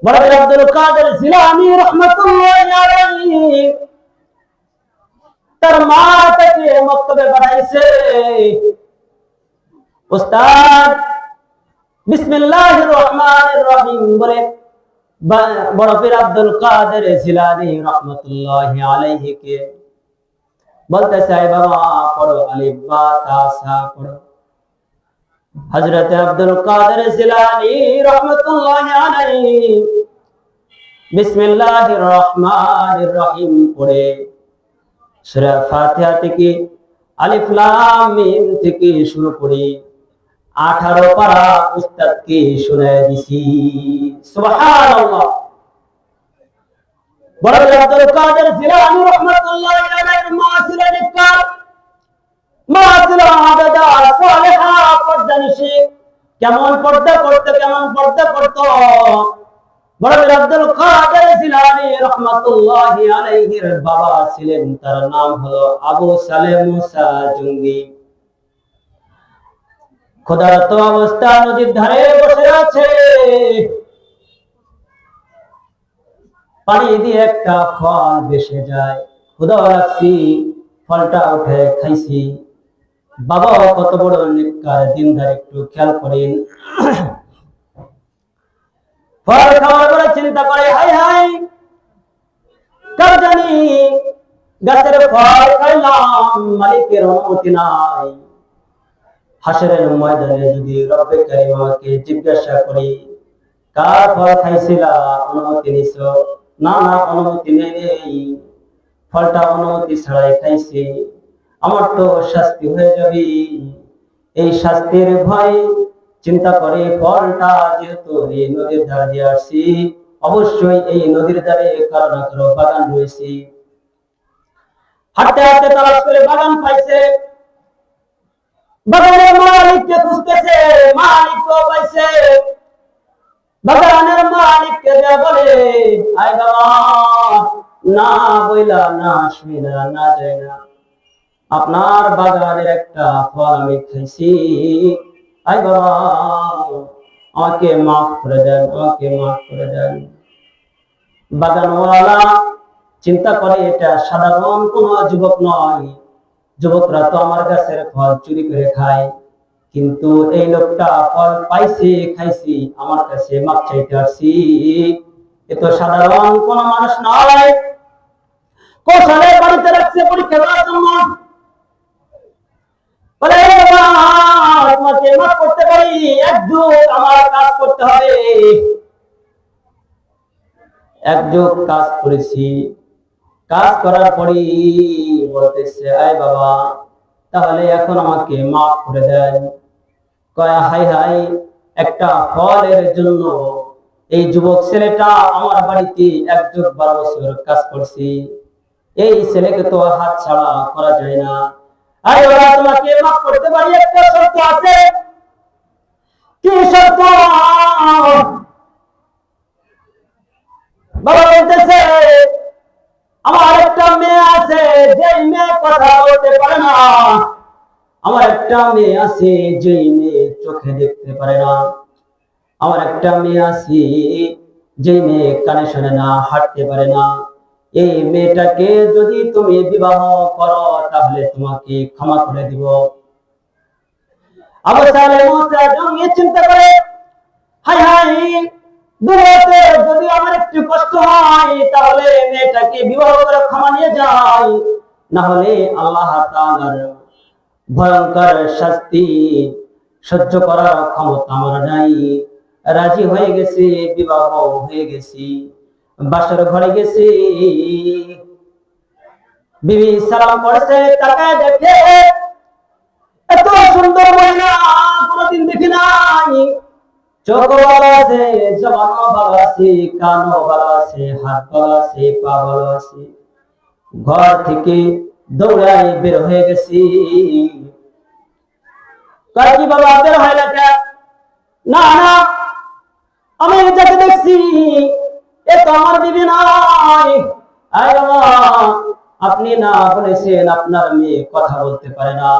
বড় আব্দুল কাদের জিলানী রাহমাতুল্লাহি আলাইহি তার মা তাকে মক্তবে পাঠাইছে। উস্তাদ বিসমিল্লাহির রহমানির রহিম বলে বড় পীর আব্দুল কাদের জিলানী রাহমাতুল্লাহি আলাইহি কে বলতেছে, বাবা পড়ো আলিফ বা তা সা পড়ো। হযরত আব্দুল কাদের জিলানী রাহমাতুল্লাহি আলাইহি বিসমিল্লাহির রহমানির রহিম পড়ে সূরা ফাতিহা থেকে আলিফ লাম মিম থেকে শুরু করে 18 পারা উস্তাদকে শুনায় দিছি। সুবহানাল্লাহ। বড় আব্দুল কাদের জিলানী রাহমাতুল্লাহি আলাইহির মা ছিলেন নেককার, মা ছিলেন আবেদা সালেহা, পর্দানিশী। কেমন পর্দা করতো। বড় আব্দুল কাদের জিলানী রাহমাতুল্লাহি আলাইহির বাবা ছিলেন, তার নাম হলো আবু সালেহ মুসা জঙ্গি। ক্ষুধার্ত অবস্থা নদীর ধারে বসে আছে, পানি দিয়ে একটা ফল ভেসে যায়। ক্ষুধা লাগছি, ফলটা উঠে খাইছি। বাবা কত বড় নেককার দিনদার, একটু খেয়াল করেন। ফল খাওয়ার পরে চিন্তা করে, হাই হাই কার জানি গাছের ফল খাইলাম, মালিকের অনুমতি নাই। হাসরের ময়দানে যদি রব্বে কারীম আমাকে জিজ্ঞাসা করি, কার ফল খাইছিলা, অনুমতি নিছো? না না, অনুমতি নেই, ফলটা অনুমতি ছাড়াই খাইছি, আমার তো শাস্তি হয়ে যাবে। এই শাস্তির ভয় চিন্তা করে ফলটা যেহেতু এই নদীর ধারে দিয়ে আসছি, অবশ্যই এই নদীর ধারে কারো না কারো বাগান রয়েছে। হাঁটতে হাঁটতে তালাশ করে বাগান পাইছে। বাগানের মালিককে খুঁজতেছে, মালিক তো পাইছে। বাগানের মালিককে যা বলে, আয় বাবা, না বইলা না শুইলা না যায় না, আপনার বাগানের একটা ফল আমি খাইছি, আয় বাবা আমাকে মাফ করে দেন, আমাকে মাফ করে দেন। বাগানওয়ালা চিন্তা করে, এটা সাধারণ কোন যুবক নয়, যুবকরা তো আমার গাছের ফল চুরি করে খায়, কিন্তু এই লোকটা ফল পাইছে, খাইছি, আমার কাছে মাপ চাইতে আসছি, এ তো সাধারণ কোন মানুষ নয়। কৌশলে বাড়িতে রাখছে পরীক্ষা করার জন্য। বলে, তোমাকে মাফ করতে পারি, একযুগ আমার কাজ করতে হবে। একযুগ কাজ করেছি, কাজ করার পরই বলতেছে, আয় বাবা তাহলে এখন আমাকে মাফ করে দেন। কয়, হাই হাই, একটা ফলের জন্য এই যুবক ছেলেটা আমার বাড়িতে একযুগ 12 বছর কাজ করছি, এই ছেলেকে তো হাত ছাড়া করা যায় না। আয় বাবা তোমাকে মাফ করতে পারি, একটা শর্ত আছে। কি শর্ত? বাবা বলতেছে, আমার একটা মেয়ে আছে, যে মেয়ে কথা বলতে পারে না। আমার একটা মেয়ে আছে, যে মেয়ে চোখে দেখতে পারে না। আমার একটা মেয়ে আছে, যে মেয়ে কানে শোনে না, হাঁটতে পারে না। এই মেয়েটাকে যদি তুমি বিবাহ করো, তাহলে তোমাকে ক্ষমা করে দিব। আবু সালেহ মুসা জঙ্গি চিন্তা করে, হাই হাই, দুনিয়াতে যদি আমার একটু কষ্ট হয়, তাহলে মেয়েটাকে বিবাহ করে ক্ষমা নিয়ে যাই, না হলে আল্লাহ তাআলার ভয়ঙ্কর শাস্তি সহ্য করার ক্ষমতা আমার নাই। রাজি হয়ে গেছে, বিবাহ হয়ে গেছি, বাসর ঘরে গেছি। বিবি সালাম করেছে, তাকায় দেখে এত সুন্দর মহিলা কোনদিন দেখি নাই। চোখ ভালো আছে, জবানও ভালো আছে, কানও ভালো আছে, হাত ভালো আছে, পা ভালো আছে। ঘর থেকে দৌড়াই বের হয়ে গেছি। কি বাবা বের হয় না? না, আমি যাকে দেখছি এ তো আমার বিবি নয়। আয় বাবা, আপনি না বলেছেন আপনার মেয়ে কথা বলতে পারে না,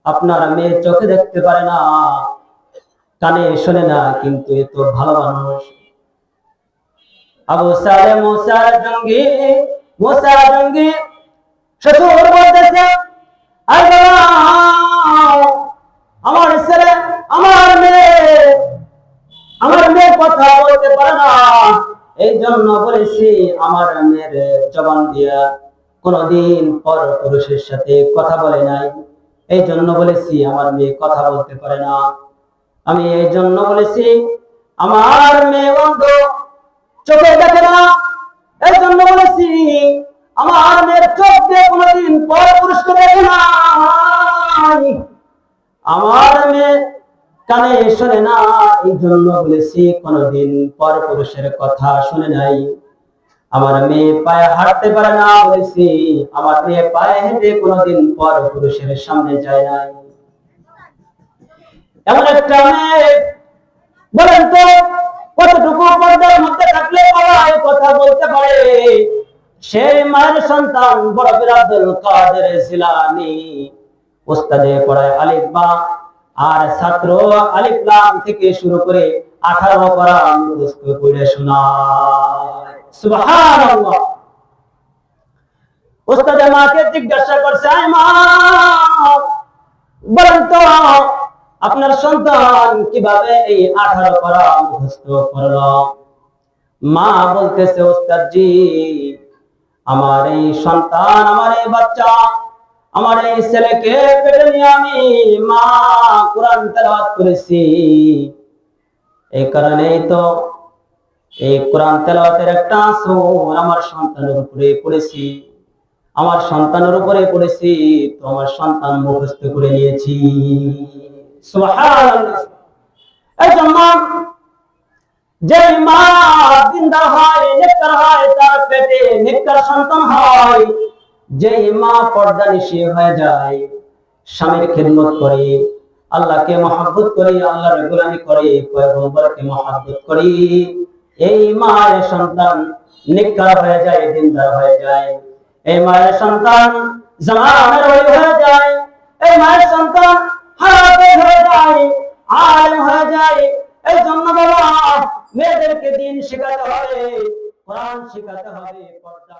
আপনার মেয়ে চোখে দেখতে পারে না, কানে শোনে না, কিন্তু এ তো ভালো মানুষ। আবু সালে মুসার জঙ্গি, মুসার জঙ্গি শ্বশুর বলতেছে, আই বাবা, আমার ছেলে, আমার মেয়ে কথা বলতে পারে না, এই জন্য বলেছি আমার মেয়ের জবান দিয়া কোনদিন পর পুরুষের সাথে কথা বলে নাই, এই জন্য বলেছি আমার মেয়ে কথা বলতে পারে না। আমি এই জন্য বলেছি আমার মেয়ে অন্ধ, চোখে দেখে না, এই জন্য বলেছি আমার মেয়ের চোখ দিয়ে কোনদিন পর পুরুষকে দেখে না, আমার মেয়ে কানে শোনে না, এই জন্য বলেছি কোনদিন পর পুরুষের কথা শুনে নাই। আমার মেয়ে পায়ে হাঁটতে পারে না, বলেছি আমার মেয়ে পায়ে হেঁটে কোনদিন পর পুরুষের সামনে যায় নাই। এমন একটা মেয়ে, বলেন তো কতটুকু পর্দার মধ্যে থাকলে পালায় কথা বলতে পারে? সেই মায়ের সন্তান বড় পীর আব্দুল কাদের জিলানী উস্তাদে পড়ায় আলিফ বা, আর ছাত্র আলিফ লাম থেকে শুরু করে 18 পারা মুখস্থ করে শোনায়। সুবহানাল্লাহ। উস্তাদে মাকে জিজ্ঞাসা করছে, আয় মা, বলেন তো আপনার সন্তান কিভাবে এই 18 পারা মুখস্থ করলো? মা বলতেছে, উস্তাদ জি, আমার এই সন্তান, আমার এই বাচ্চা, আমার এই ছেলেকে পেটে নিয়ে আমি মা কোরআন তেলাওয়াত করেছি, এই কারণেই তো এই কোরআন তেলাওয়াতের একটা আসর আমার সন্তানের উপরে পড়েছি, আমার সন্তানের উপরে পড়েছি, তো আমার সন্তান মুখস্থ করে নিয়েছি। সুবহানাল্লাহ। এই জন্য যে মা দিনদার হয়, নেককার হয়, তার পেটে নেককার সন্তান হয়। যে মা পর্দানিশী হয়ে যায়, স্বামীর খিদমত করে, আল্লাহকে মহব্বত করে, আল্লাহর গোলামি করে, পয়গম্বরকে মহব্বত করে, এই মায়ের সন্তান নেককার হয়ে যায়, দিনদার হয়ে যায়। এই মায়ের সন্তান জামানের ওলি হয়ে যায়, এই মায়ের সন্তান হাফেজ হয়ে যায়, আলেম হয়ে যায়। এই জন্য বাবা, মেয়েদেরকে দিন শেখাতে হবে, কোরআন শেখাতে হবে, পর্দা